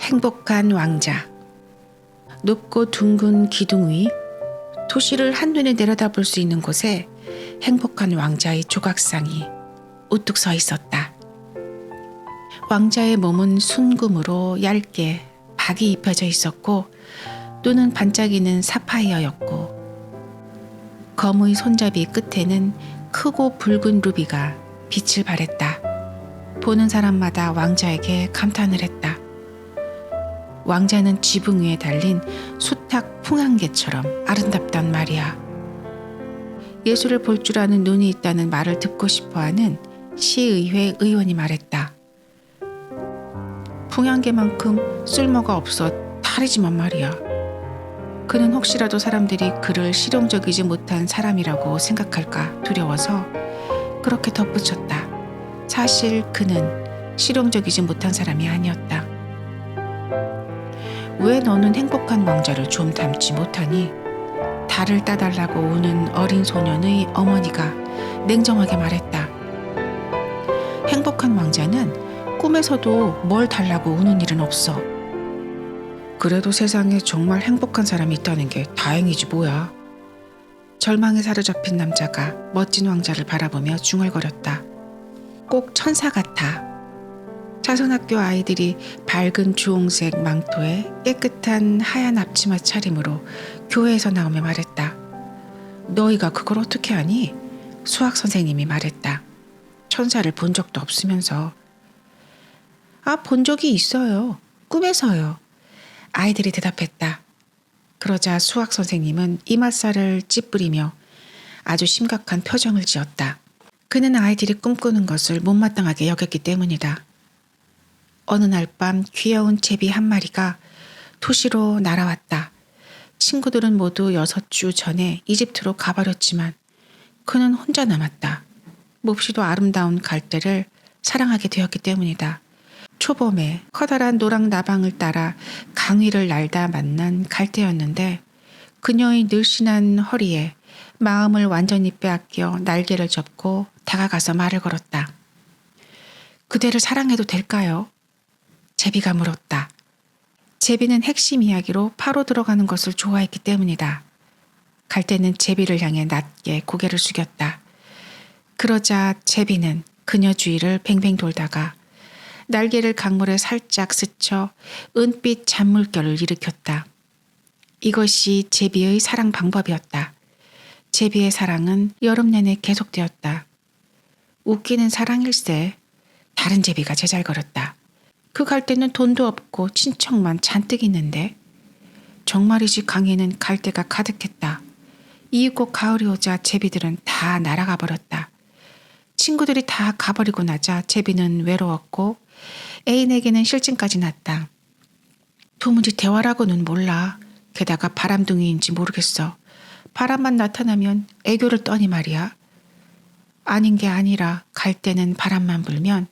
행복한 왕자. 높고 둥근 기둥 위 도시를 한눈에 내려다볼 수 있는 곳에 행복한 왕자의 조각상이 우뚝 서 있었다. 왕자의 몸은 순금으로 얇게 박이 입혀져 있었고 눈은 반짝이는 사파이어였고 검의 손잡이 끝에는 크고 붉은 루비가 빛을 발했다. 보는 사람마다 왕자에게 감탄을 했다. 왕자는 지붕 위에 달린 수탉 풍향계처럼 아름답단 말이야. 예술을 볼 줄 아는 눈이 있다는 말을 듣고 싶어하는 시의회 의원이 말했다. 풍향계만큼 쓸모가 없어 탈이지만 말이야. 그는 혹시라도 사람들이 그를 실용적이지 못한 사람이라고 생각할까 두려워서 그렇게 덧붙였다. 사실 그는 실용적이지 못한 사람이 아니었다. 왜 너는 행복한 왕자를 좀 닮지 못하니? 달을 따달라고 우는 어린 소년의 어머니가 냉정하게 말했다. 행복한 왕자는 꿈에서도 뭘 달라고 우는 일은 없어. 그래도 세상에 정말 행복한 사람이 있다는 게 다행이지 뭐야. 절망에 사로잡힌 남자가 멋진 왕자를 바라보며 중얼거렸다. 꼭 천사 같아. 자선학교 아이들이 밝은 주홍색 망토에 깨끗한 하얀 앞치마 차림으로 교회에서 나오며 말했다. 너희가 그걸 어떻게 아니? 수학 선생님이 말했다. 천사를 본 적도 없으면서. 본 적이 있어요. 꿈에서요. 아이들이 대답했다. 그러자 수학 선생님은 이맛살을 찌푸리며 아주 심각한 표정을 지었다. 그는 아이들이 꿈꾸는 것을 못마땅하게 여겼기 때문이다. 어느 날 밤 귀여운 제비 한 마리가 도시로 날아왔다. 친구들은 모두 6주 전에 이집트로 가버렸지만 그는 혼자 남았다. 몹시도 아름다운 갈대를 사랑하게 되었기 때문이다. 초봄에 커다란 노랑 나방을 따라 강 위를 날다 만난 갈대였는데 그녀의 늘씬한 허리에 마음을 완전히 빼앗겨 날개를 접고 다가가서 말을 걸었다. 그대를 사랑해도 될까요? 제비가 물었다. 제비는 핵심 이야기로 파로 들어가는 것을 좋아했기 때문이다. 갈대는 제비를 향해 낮게 고개를 숙였다. 그러자 제비는 그녀 주위를 뱅뱅 돌다가 날개를 강물에 살짝 스쳐 은빛 잔물결을 일으켰다. 이것이 제비의 사랑 방법이었다. 제비의 사랑은 여름 내내 계속되었다. 웃기는 사랑일세. 다른 제비가 제잘거렸다. 그 갈대는 돈도 없고 친척만 잔뜩 있는데. 정말이지 강에는 갈대가 가득했다. 이윽고 가을이 오자 제비들은 다 날아가 버렸다. 친구들이 다 가버리고 나자 제비는 외로웠고 애인에게는 실증까지 났다. 도무지 대화라고는 몰라. 게다가 바람둥이인지 모르겠어. 바람만 나타나면 애교를 떠니 말이야. 아닌 게 아니라 갈대는 바람만 불면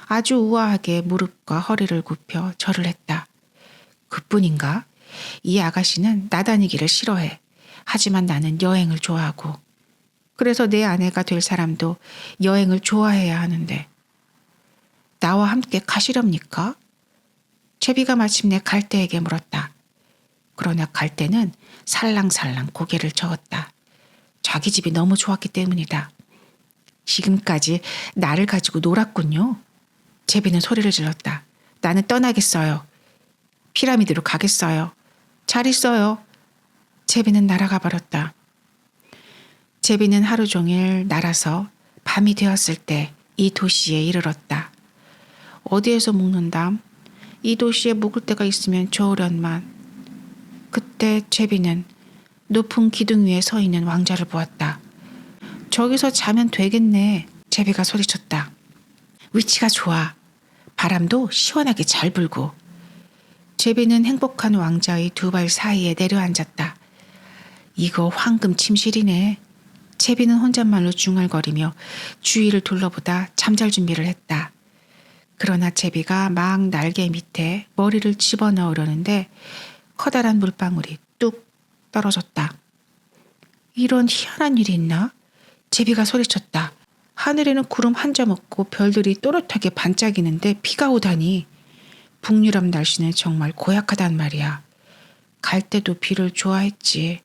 아주 우아하게 무릎과 허리를 굽혀 절을 했다. 그뿐인가? 이 아가씨는 나다니기를 싫어해. 하지만 나는 여행을 좋아하고 그래서 내 아내가 될 사람도 여행을 좋아해야 하는데 나와 함께 가시렵니까? 제비가 마침내 갈대에게 물었다. 그러나 갈대는 살랑살랑 고개를 저었다. 자기 집이 너무 좋았기 때문이다. 지금까지 나를 가지고 놀았군요. 제비는 소리를 질렀다. 나는 떠나겠어요. 피라미드로 가겠어요. 잘 있어요. 제비는 날아가 버렸다. 제비는 하루 종일 날아서 밤이 되었을 때 이 도시에 이르렀다. 어디에서 묵는담? 이 도시에 묵을 데가 있으면 좋으련만. 그때 제비는 높은 기둥 위에 서 있는 왕자를 보았다. 저기서 자면 되겠네. 제비가 소리쳤다. 위치가 좋아. 바람도 시원하게 잘 불고. 제비는 행복한 왕자의 두 발 사이에 내려앉았다. 이거 황금 침실이네. 제비는 혼잣말로 중얼거리며 주위를 둘러보다 잠잘 준비를 했다. 그러나 제비가 막 날개 밑에 머리를 집어넣으려는데 커다란 물방울이 뚝 떨어졌다. 이런 희한한 일이 있나? 제비가 소리쳤다. 하늘에는 구름 한 점 없고 별들이 또렷하게 반짝이는데 비가 오다니. 북유럽 날씨는 정말 고약하단 말이야. 갈 때도 비를 좋아했지.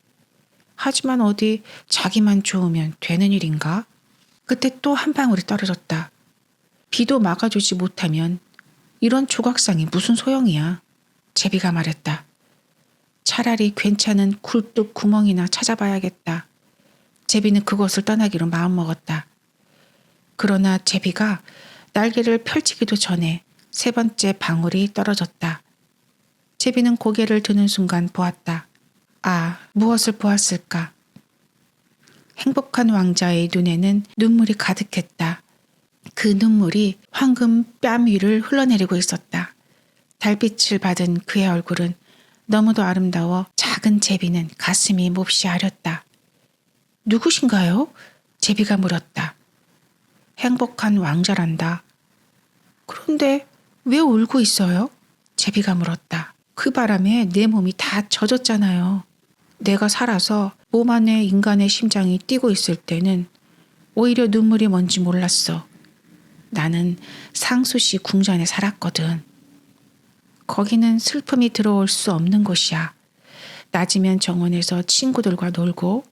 하지만 어디 자기만 좋으면 되는 일인가? 그때 또 한 방울이 떨어졌다. 비도 막아주지 못하면 이런 조각상이 무슨 소용이야. 제비가 말했다. 차라리 괜찮은 굴뚝 구멍이나 찾아봐야겠다. 제비는 그곳을 떠나기로 마음먹었다. 그러나 제비가 날개를 펼치기도 전에 세 번째 방울이 떨어졌다. 제비는 고개를 드는 순간 보았다. 아, 무엇을 보았을까? 행복한 왕자의 눈에는 눈물이 가득했다. 그 눈물이 황금 뺨 위를 흘러내리고 있었다. 달빛을 받은 그의 얼굴은 너무도 아름다워 작은 제비는 가슴이 몹시 아렸다. 누구신가요? 제비가 물었다. 행복한 왕자란다. 그런데 왜 울고 있어요? 제비가 물었다. 그 바람에 내 몸이 다 젖었잖아요. 내가 살아서 몸 안에 인간의 심장이 뛰고 있을 때는 오히려 눈물이 뭔지 몰랐어. 나는 상수시 궁전에 살았거든. 거기는 슬픔이 들어올 수 없는 곳이야. 낮이면 정원에서 친구들과 놀고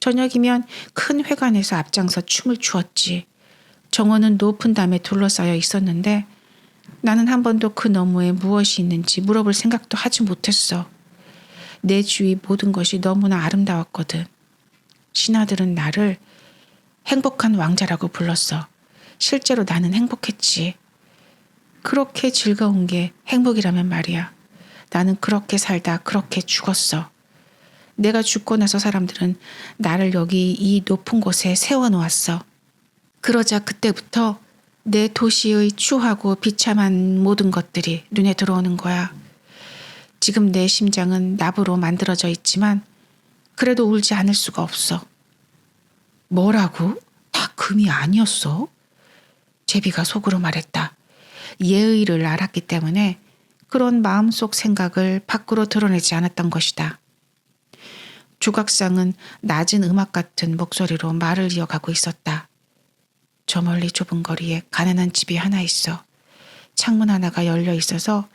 저녁이면 큰 회관에서 앞장서 춤을 추었지. 정원은 높은 담에 둘러싸여 있었는데 나는 한 번도 그 너머에 무엇이 있는지 물어볼 생각도 하지 못했어. 내 주위 모든 것이 너무나 아름다웠거든. 신하들은 나를 행복한 왕자라고 불렀어. 실제로 나는 행복했지. 그렇게 즐거운 게 행복이라면 말이야. 나는 그렇게 살다 그렇게 죽었어. 내가 죽고 나서 사람들은 나를 여기 이 높은 곳에 세워놓았어. 그러자 그때부터 내 도시의 추하고 비참한 모든 것들이 눈에 들어오는 거야. 지금 내 심장은 납으로 만들어져 있지만 그래도 울지 않을 수가 없어. 뭐라고? 다 금이 아니었어? 제비가 속으로 말했다. 예의를 알았기 때문에 그런 마음속 생각을 밖으로 드러내지 않았던 것이다. 조각상은 낮은 음악 같은 목소리로 말을 이어가고 있었다. 저 멀리 좁은 거리에 가난한 집이 하나 있어. 창문 하나가 열려 있어서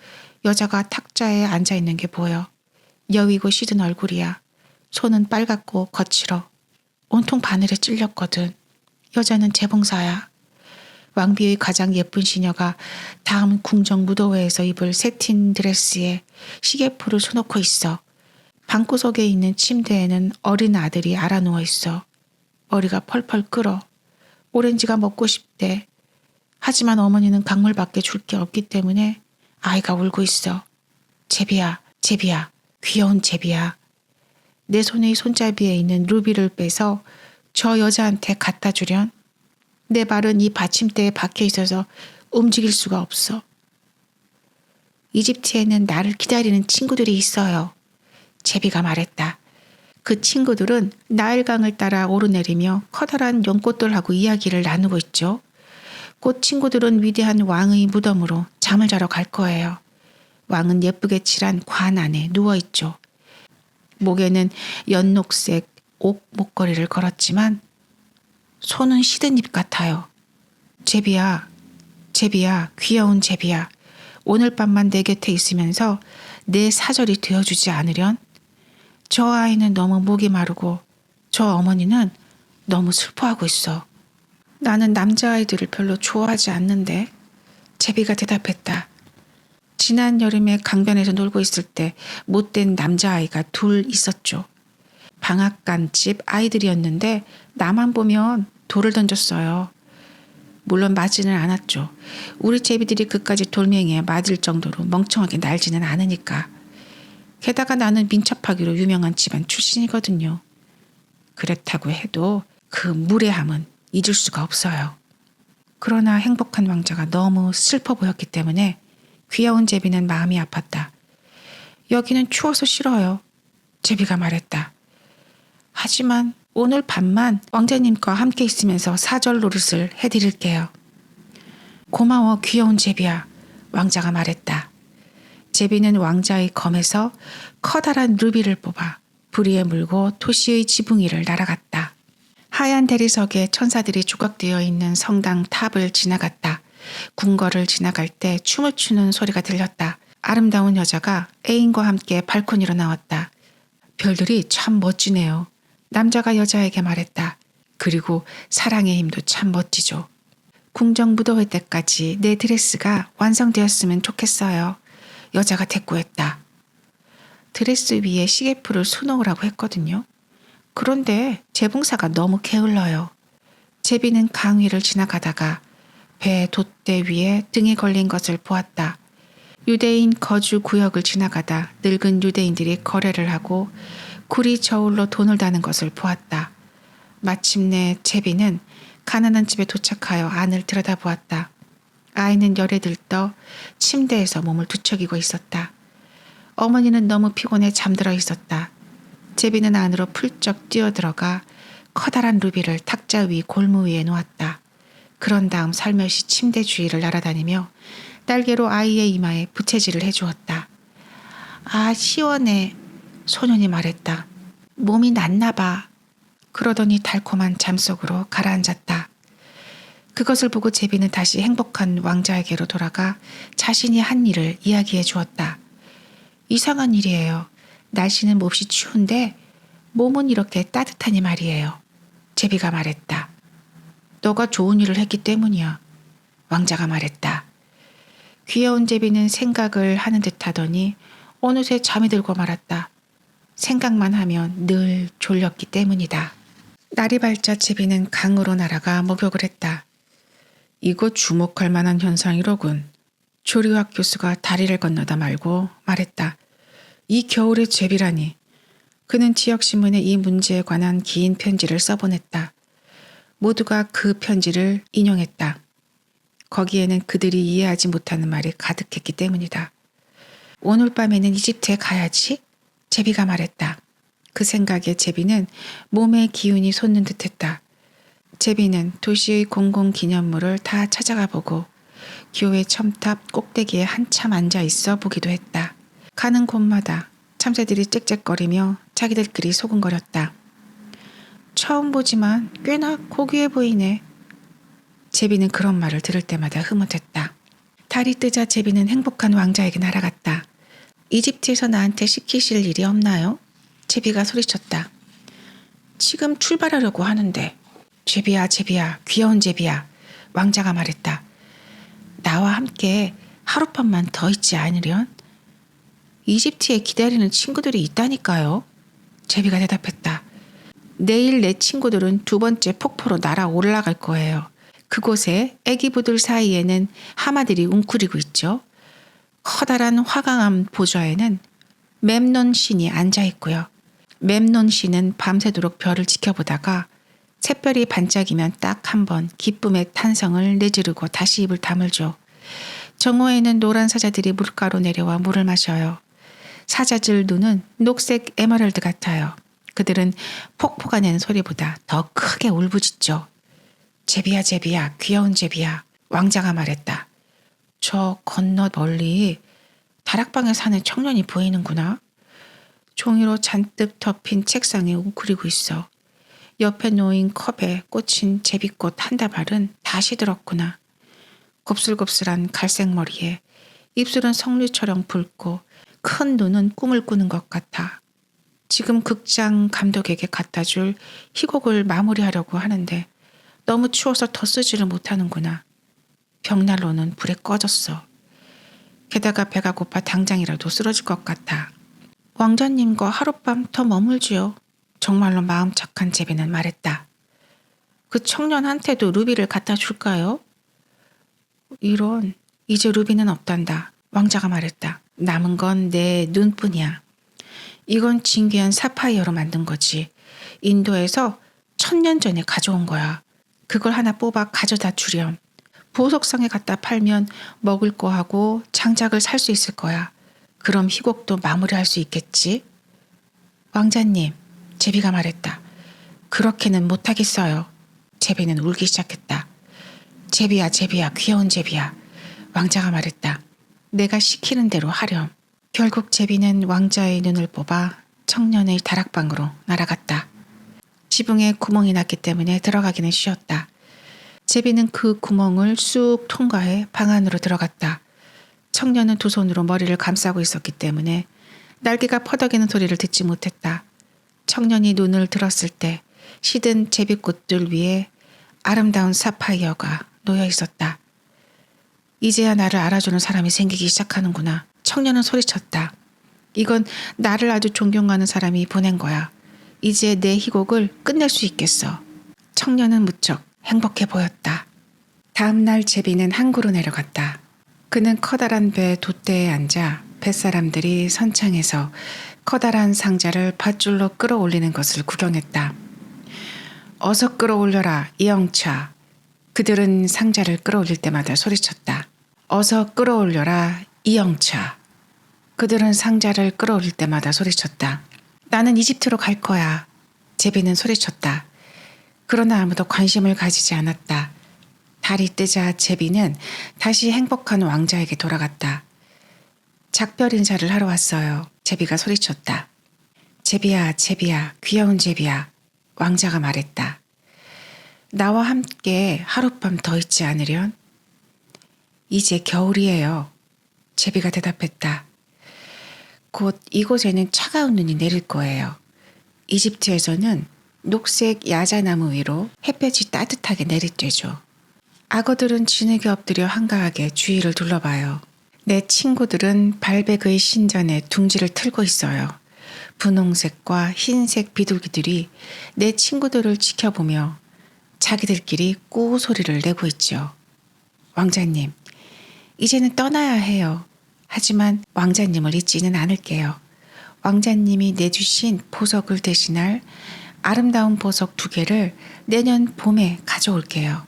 여자가 탁자에 앉아 있는 게 보여. 여위고 시든 얼굴이야. 손은 빨갛고 거칠어. 온통 바늘에 찔렸거든. 여자는 재봉사야. 왕비의 가장 예쁜 시녀가 다음 궁정 무도회에서 입을 새틴 드레스에 시계포를 수놓고 있어. 방구석에 있는 침대에는 어린 아들이 알아누워 있어. 머리가 펄펄 끓어. 오렌지가 먹고 싶대. 하지만 어머니는 강물밖에 줄 게 없기 때문에 아이가 울고 있어. 제비야, 제비야, 귀여운 제비야. 내 손의 손잡이에 있는 루비를 빼서 저 여자한테 갖다 주련. 내 발은 이 받침대에 박혀 있어서 움직일 수가 없어. 이집트에는 나를 기다리는 친구들이 있어요. 제비가 말했다. 그 친구들은 나일강을 따라 오르내리며 커다란 연꽃들하고 이야기를 나누고 있죠. 곧 친구들은 위대한 왕의 무덤으로 잠을 자러 갈 거예요. 왕은 예쁘게 칠한 관 안에 누워있죠. 목에는 연녹색 옥 목걸이를 걸었지만 손은 시든 잎 같아요. 제비야, 제비야, 귀여운 제비야. 오늘 밤만 내 곁에 있으면서 내 사절이 되어주지 않으련? 저 아이는 너무 목이 마르고 저 어머니는 너무 슬퍼하고 있어. 나는 남자아이들을 별로 좋아하지 않는데. 제비가 대답했다. 지난 여름에 강변에서 놀고 있을 때 못된 남자아이가 둘 있었죠. 방앗간집 아이들이었는데 나만 보면 돌을 던졌어요. 물론 맞지는 않았죠. 우리 제비들이 그까지 돌멩이에 맞을 정도로 멍청하게 날지는 않으니까. 게다가 나는 민첩하기로 유명한 집안 출신이거든요. 그렇다고 해도 그 무례함은 잊을 수가 없어요. 그러나 행복한 왕자가 너무 슬퍼 보였기 때문에 귀여운 제비는 마음이 아팠다. 여기는 추워서 싫어요. 제비가 말했다. 하지만 오늘 밤만 왕자님과 함께 있으면서 사절 노릇을 해드릴게요. 고마워 귀여운 제비야. 왕자가 말했다. 제비는 왕자의 검에서 커다란 루비를 뽑아 부리에 물고 도시의 지붕 위를 날아갔다. 하얀 대리석에 천사들이 조각되어 있는 성당 탑을 지나갔다. 궁궐을 지나갈 때 춤을 추는 소리가 들렸다. 아름다운 여자가 애인과 함께 발코니로 나왔다. 별들이 참 멋지네요. 남자가 여자에게 말했다. 그리고 사랑의 힘도 참 멋지죠. 궁정무도회 때까지 내 드레스가 완성되었으면 좋겠어요. 여자가 대꾸했다. 드레스 위에 시계풀을 수놓으라고 했거든요. 그런데 재봉사가 너무 게을러요. 제비는 강 위를 지나가다가 배 돛대 위에 등이 걸린 것을 보았다. 유대인 거주 구역을 지나가다 늙은 유대인들이 거래를 하고 구리 저울로 돈을 다는 것을 보았다. 마침내 제비는 가난한 집에 도착하여 안을 들여다보았다. 아이는 열에 들떠 침대에서 몸을 두척이고 있었다. 어머니는 너무 피곤해 잠들어 있었다. 제비는 안으로 풀쩍 뛰어들어가 커다란 루비를 탁자 위 골무 위에 놓았다. 그런 다음 살며시 침대 주위를 날아다니며 날개로 아이의 이마에 부채질을 해주었다. 아, 시원해. 소년이 말했다. 몸이 낫나 봐. 그러더니 달콤한 잠속으로 가라앉았다. 그것을 보고 제비는 다시 행복한 왕자에게로 돌아가 자신이 한 일을 이야기해 주었다. 이상한 일이에요. 날씨는 몹시 추운데 몸은 이렇게 따뜻하니 말이에요. 제비가 말했다. 너가 좋은 일을 했기 때문이야. 왕자가 말했다. 귀여운 제비는 생각을 하는 듯 하더니 어느새 잠이 들고 말았다. 생각만 하면 늘 졸렸기 때문이다. 날이 밝자 제비는 강으로 날아가 목욕을 했다. 이거 주목할 만한 현상이로군. 조리학 교수가 다리를 건너다 말고 말했다. 이 겨울의 제비라니. 그는 지역신문에 이 문제에 관한 긴 편지를 써보냈다. 모두가 그 편지를 인용했다. 거기에는 그들이 이해하지 못하는 말이 가득했기 때문이다. 오늘 밤에는 이집트에 가야지? 제비가 말했다. 그 생각에 제비는 몸의 기운이 솟는 듯했다. 제비는 도시의 공공기념물을 다 찾아가 보고 교회 첨탑 꼭대기에 한참 앉아 있어 보기도 했다. 가는 곳마다 참새들이 짹짹거리며 자기들끼리 소곤거렸다. 처음 보지만 꽤나 고귀해 보이네. 제비는 그런 말을 들을 때마다 흐뭇했다. 달이 뜨자 제비는 행복한 왕자에게 날아갔다. 이집트에서 나한테 시키실 일이 없나요? 제비가 소리쳤다. 지금 출발하려고 하는데. 제비야, 제비야, 귀여운 제비야. 왕자가 말했다. 나와 함께 하룻밤만 더 있지 않으련? 이집트에 기다리는 친구들이 있다니까요. 제비가 대답했다. 내일 내 친구들은 두 번째 폭포로 날아 올라갈 거예요. 그곳에 애기부들 사이에는 하마들이 웅크리고 있죠. 커다란 화강암 보좌에는 memnon 신이 앉아 있고요. 멤논 신은 밤새도록 별을 지켜보다가 샛별이 반짝이면 딱 한 번 기쁨의 탄성을 내지르고 다시 입을 다물죠. 정오에는 노란 사자들이 물가로 내려와 물을 마셔요. 사자들 눈은 녹색 에메랄드 같아요. 그들은 폭포가 내는 소리보다 더 크게 울부짖죠. 제비야, 제비야, 귀여운 제비야. 왕자가 말했다. 저 건너 멀리 다락방에 사는 청년이 보이는구나. 종이로 잔뜩 덮인 책상에 웅크리고 있어. 옆에 놓인 컵에 꽂힌 제비꽃 한 다발은 다 시들었구나. 곱슬곱슬한 갈색 머리에 입술은 석류처럼 붉고 큰 눈은 꿈을 꾸는 것 같아. 지금 극장 감독에게 갖다 줄 희곡을 마무리하려고 하는데 너무 추워서 더 쓰지를 못하는구나. 벽난로는 불에 꺼졌어. 게다가 배가 고파 당장이라도 쓰러질 것 같아. 왕자님과 하룻밤 더 머물지요. 정말로 마음 착한 제비는 말했다. 그 청년한테도 루비를 갖다 줄까요? 이런, 이제 루비는 없단다. 왕자가 말했다. 남은 건 내 눈뿐이야. 이건 진귀한 사파이어로 만든 거지. 인도에서 1000년 전에 가져온 거야. 그걸 하나 뽑아 가져다 주렴. 보석상에 갖다 팔면 먹을 거 하고 장작을 살 수 있을 거야. 그럼 희곡도 마무리할 수 있겠지? 왕자님, 제비가 말했다. 그렇게는 못하겠어요. 제비는 울기 시작했다. 제비야, 제비야, 귀여운 제비야. 왕자가 말했다. 내가 시키는 대로 하렴. 결국 제비는 왕자의 눈을 뽑아 청년의 다락방으로 날아갔다. 지붕에 구멍이 났기 때문에 들어가기는 쉬웠다. 제비는 그 구멍을 쑥 통과해 방 안으로 들어갔다. 청년은 두 손으로 머리를 감싸고 있었기 때문에 날개가 퍼덕이는 소리를 듣지 못했다. 청년이 눈을 들었을 때 시든 제비꽃들 위에 아름다운 사파이어가 놓여 있었다. 이제야 나를 알아주는 사람이 생기기 시작하는구나. 청년은 소리쳤다. 이건 나를 아주 존경하는 사람이 보낸 거야. 이제 내 희곡을 끝낼 수 있겠어. 청년은 무척 행복해 보였다. 다음 날 제비는 항구로 내려갔다. 그는 커다란 배 돛대에 앉아 뱃사람들이 선창에서 커다란 상자를 밧줄로 끌어올리는 것을 구경했다. 어서 끌어올려라, 이영차. 그들은 상자를 끌어올릴 때마다 소리쳤다. 어서 끌어올려라, 이영차. 그들은 상자를 끌어올릴 때마다 소리쳤다. 나는 이집트로 갈 거야. 제비는 소리쳤다. 그러나 아무도 관심을 가지지 않았다. 달이 뜨자 제비는 다시 행복한 왕자에게 돌아갔다. 작별 인사를 하러 왔어요. 제비가 소리쳤다. 제비야, 제비야, 귀여운 제비야. 왕자가 말했다. 나와 함께 하룻밤 더 있지 않으련? 이제 겨울이에요. 제비가 대답했다. 곧 이곳에는 차가운 눈이 내릴 거예요. 이집트에서는 녹색 야자나무 위로 햇볕이 따뜻하게 내리쬐죠. 악어들은 진흙에 엎드려 한가하게 주위를 둘러봐요. 내 친구들은 발백의 신전에 둥지를 틀고 있어요. 분홍색과 흰색 비둘기들이 내 친구들을 지켜보며 자기들끼리 꾸 소리를 내고 있죠. 왕자님, 이제는 떠나야 해요. 하지만 왕자님을 잊지는 않을게요. 왕자님이 내주신 보석을 대신할 아름다운 보석 2개를 내년 봄에 가져올게요.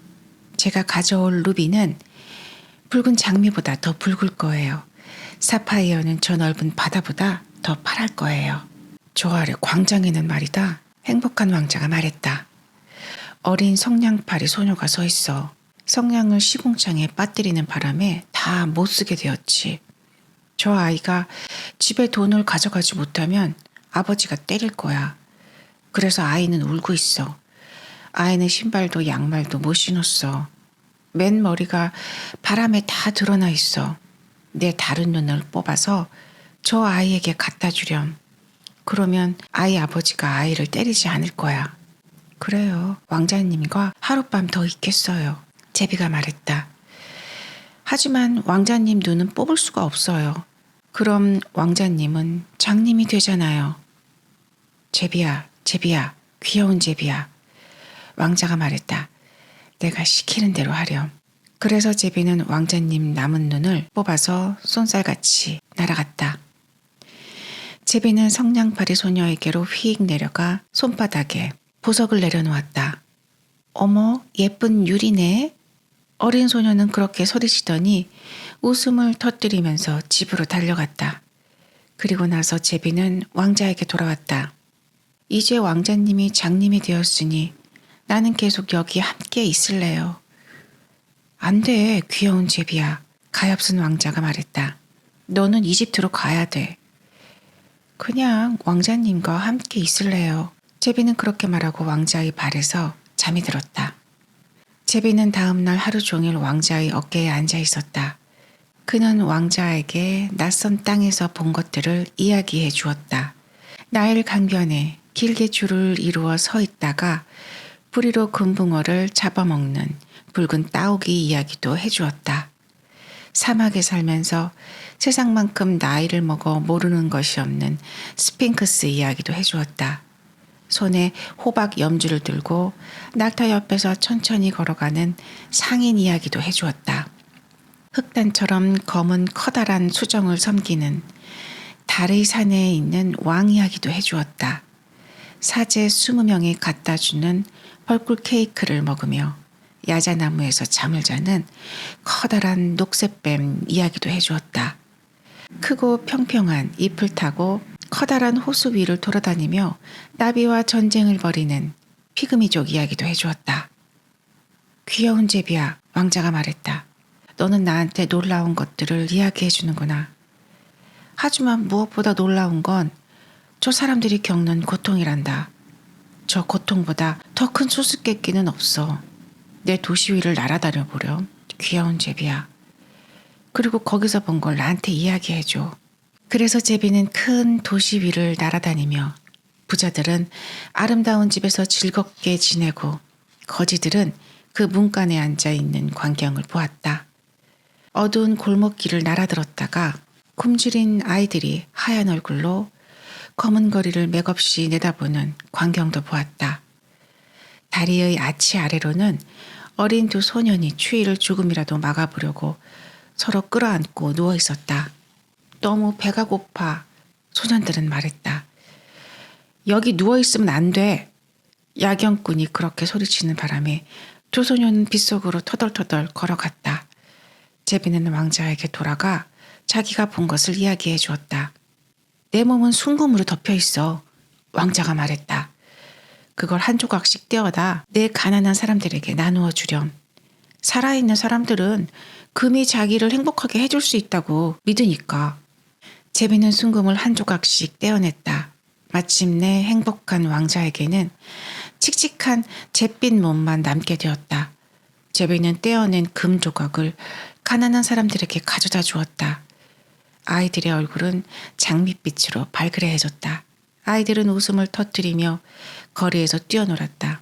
제가 가져올 루비는 붉은 장미보다 더 붉을 거예요. 사파이어는 저 넓은 바다보다 더 파랄 거예요. 저 아래 광장에는 말이다. 행복한 왕자가 말했다. 어린 성냥팔이 소녀가 서 있어. 성냥을 시궁창에 빠뜨리는 바람에 다 못 쓰게 되었지. 저 아이가 집에 돈을 가져가지 못하면 아버지가 때릴 거야. 그래서 아이는 울고 있어. 아이는 신발도 양말도 못 신었어. 맨 머리가 바람에 다 드러나 있어. 내 다른 눈을 뽑아서 저 아이에게 갖다 주렴. 그러면 아이 아버지가 아이를 때리지 않을 거야. 그래요. 왕자님과 하룻밤 더 있겠어요. 제비가 말했다. 하지만 왕자님 눈은 뽑을 수가 없어요. 그럼 왕자님은 장님이 되잖아요. 제비야, 제비야, 귀여운 제비야. 왕자가 말했다. 내가 시키는 대로 하렴. 그래서 제비는 왕자님 남은 눈을 뽑아서 쏜살같이 날아갔다. 제비는 성냥팔이 소녀에게로 휙 내려가 손바닥에 보석을 내려놓았다. 어머, 예쁜 유리네. 어린 소녀는 그렇게 소리치더니 웃음을 터뜨리면서 집으로 달려갔다. 그리고 나서 제비는 왕자에게 돌아왔다. 이제 왕자님이 장님이 되었으니 나는 계속 여기 함께 있을래요. 안 돼, 귀여운 제비야. 가엾은 왕자가 말했다. 너는 이집트로 가야 돼. 그냥 왕자님과 함께 있을래요. 제비는 그렇게 말하고 왕자의 발에서 잠이 들었다. 제비는 다음 날 하루 종일 왕자의 어깨에 앉아 있었다. 그는 왕자에게 낯선 땅에서 본 것들을 이야기해 주었다. 나일 강변에 길게 줄을 이루어 서 있다가 부리로 금붕어를 잡아먹는 붉은 따오기 이야기도 해주었다. 사막에 살면서 세상만큼 나이를 먹어 모르는 것이 없는 스핑크스 이야기도 해주었다. 손에 호박 염주를 들고 낙타 옆에서 천천히 걸어가는 상인 이야기도 해주었다. 흑단처럼 검은 커다란 수정을 섬기는 달의 산에 있는 왕 이야기도 해주었다. 사제 20명이 갖다 주는 벌꿀 케이크를 먹으며 야자나무에서 잠을 자는 커다란 녹색뱀 이야기도 해주었다. 크고 평평한 잎을 타고 커다란 호수 위를 돌아다니며 나비와 전쟁을 벌이는 피그미족 이야기도 해주었다. 귀여운 제비야, 왕자가 말했다. 너는 나한테 놀라운 것들을 이야기해 주는구나. 하지만 무엇보다 놀라운 건 저 사람들이 겪는 고통이란다. 저 고통보다 더 큰 수수께끼는 없어. 내 도시 위를 날아다녀 보렴. 귀여운 제비야. 그리고 거기서 본 걸 나한테 이야기해줘. 그래서 제비는 큰 도시 위를 날아다니며 부자들은 아름다운 집에서 즐겁게 지내고 거지들은 그 문간에 앉아있는 광경을 보았다. 어두운 골목길을 날아들었다가 굶주린 아이들이 하얀 얼굴로 검은 거리를 맥없이 내다보는 광경도 보았다. 다리의 아치 아래로는 어린 두 소년이 추위를 조금이라도 막아보려고 서로 끌어안고 누워 있었다. 너무 배가 고파. 소년들은 말했다. 여기 누워 있으면 안 돼. 야경꾼이 그렇게 소리치는 바람에 두 소년은 빗속으로 터덜터덜 걸어갔다. 제비는 왕자에게 돌아가 자기가 본 것을 이야기해 주었다. 내 몸은 순금으로 덮여 있어. 왕자가 말했다. 그걸 한 조각씩 떼어다 내 가난한 사람들에게 나누어 주렴. 살아있는 사람들은 금이 자기를 행복하게 해줄 수 있다고 믿으니까. 제비는 순금을 한 조각씩 떼어냈다. 마침내 행복한 왕자에게는 칙칙한 잿빛 몸만 남게 되었다. 제비는 떼어낸 금 조각을 가난한 사람들에게 가져다 주었다. 아이들의 얼굴은 장밋빛으로 발그레해졌다. 아이들은 웃음을 터뜨리며 거리에서 뛰어놀았다.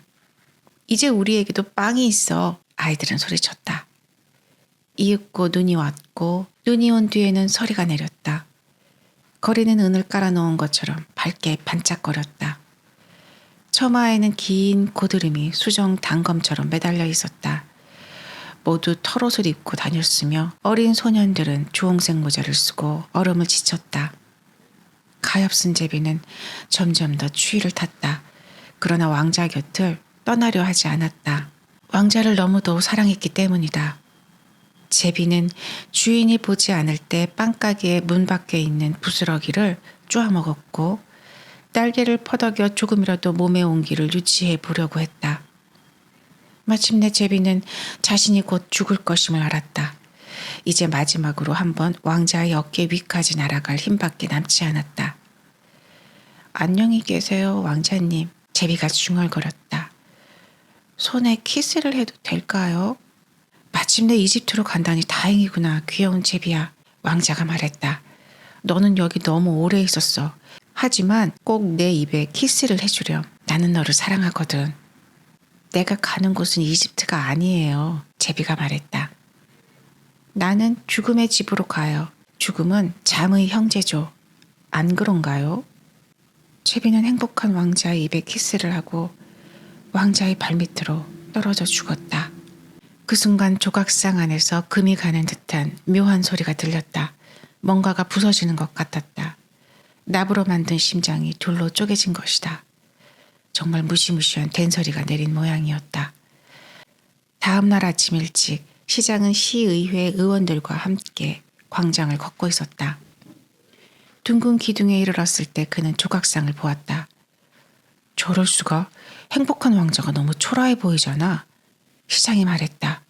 이제 우리에게도 빵이 있어. 아이들은 소리쳤다. 이윽고 눈이 왔고 눈이 온 뒤에는 서리가 내렸다. 거리는 은을 깔아놓은 것처럼 밝게 반짝거렸다. 처마에는 긴 고드름이 수정 단검처럼 매달려 있었다. 모두 털옷을 입고 다녔으며 어린 소년들은 주홍색 모자를 쓰고 얼음을 지쳤다. 가엾은 제비는 점점 더 추위를 탔다. 그러나 왕자 곁을 떠나려 하지 않았다. 왕자를 너무도 사랑했기 때문이다. 제비는 주인이 보지 않을 때 빵가게의 문 밖에 있는 부스러기를 쪼아 먹었고 날개를 퍼덕여 조금이라도 몸의 온기를 유치해 보려고 했다. 마침내 제비는 자신이 곧 죽을 것임을 알았다. 이제 마지막으로 한번 왕자의 어깨 위까지 날아갈 힘밖에 남지 않았다. 안녕히 계세요, 왕자님. 제비가 중얼거렸다. 손에 키스를 해도 될까요? 마침내 이집트로 간다니 다행이구나, 귀여운 제비야. 왕자가 말했다. 너는 여기 너무 오래 있었어. 하지만 꼭 내 입에 키스를 해주렴. 나는 너를 사랑하거든. 내가 가는 곳은 이집트가 아니에요. 제비가 말했다. 나는 죽음의 집으로 가요. 죽음은 잠의 형제죠. 안 그런가요? 제비는 행복한 왕자의 입에 키스를 하고 왕자의 발밑으로 떨어져 죽었다. 그 순간 조각상 안에서 금이 가는 듯한 묘한 소리가 들렸다. 뭔가가 부서지는 것 같았다. 납으로 만든 심장이 둘로 쪼개진 것이다. 정말 무시무시한 된소리가 내린 모양이었다. 다음 날 아침 일찍 시장은 시의회 의원들과 함께 광장을 걷고 있었다. 둥근 기둥에 이르렀을 때 그는 조각상을 보았다. 저럴 수가, 행복한 왕자가 너무 초라해 보이잖아. 시장이 말했다.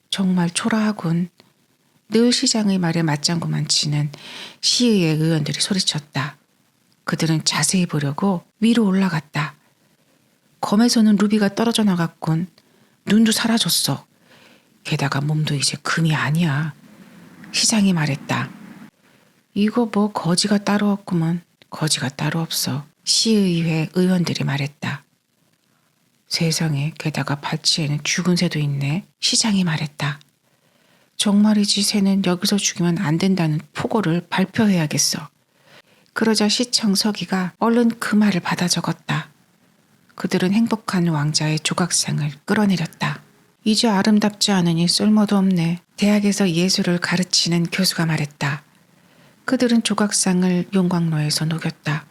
정말 초라하군. 늘 시장의 말에 맞장구만 치는 시의회 의원들이 소리쳤다. 그들은 자세히 보려고 위로 올라갔다. 검에서는 루비가 떨어져 나갔군. 눈도 사라졌어. 게다가 몸도 이제 금이 아니야. 시장이 말했다. 이거 뭐 거지가 따로 없구먼. 거지가 따로 없어. 시의회 의원들이 말했다. 세상에, 게다가 발치에는 죽은 새도 있네. 시장이 말했다. 정말이지, 새는 여기서 죽이면 안 된다는 포고를 발표해야겠어. 그러자 시청 서기가 얼른 그 말을 받아 적었다. 그들은 행복한 왕자의 조각상을 끌어내렸다. 이제 아름답지 않으니 쓸모도 없네. 대학에서 예술을 가르치는 교수가 말했다. 그들은 조각상을 용광로에서 녹였다.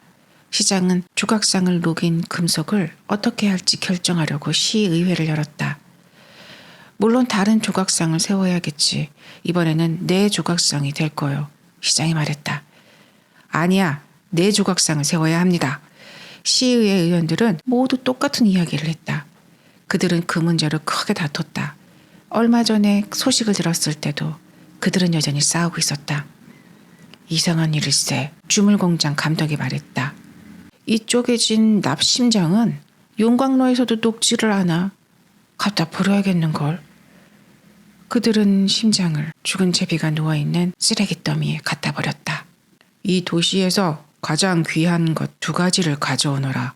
시장은 조각상을 녹인 금속을 어떻게 할지 결정하려고 시의회를 열었다. 물론 다른 조각상을 세워야겠지. 이번에는 내 조각상이 될 거요. 시장이 말했다. 아니야, 내 조각상을 세워야 합니다. 시의회 의원들은 모두 똑같은 이야기를 했다. 그들은 그 문제로 크게 다퉜다. 얼마 전에 소식을 들었을 때도 그들은 여전히 싸우고 있었다. 이상한 일일세. 주물공장 감독이 말했다. 이 쪼개진 납심장은 용광로에서도 녹지를 않아. 갖다 버려야겠는걸. 그들은 심장을 죽은 제비가 누워있는 쓰레기 더미에 갖다 버렸다. 이 도시에서 가장 귀한 것 2가지를 가져오너라.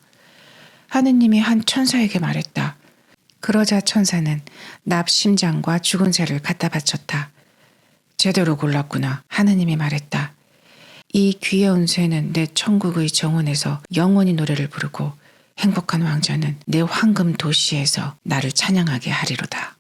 하느님이 한 천사에게 말했다. 그러자 천사는 납 심장과 죽은 새를 갖다 바쳤다. 제대로 골랐구나. 하느님이 말했다. 이 귀여운 새는 내 천국의 정원에서 영원히 노래를 부르고 행복한 왕자는 내 황금 도시에서 나를 찬양하게 하리로다.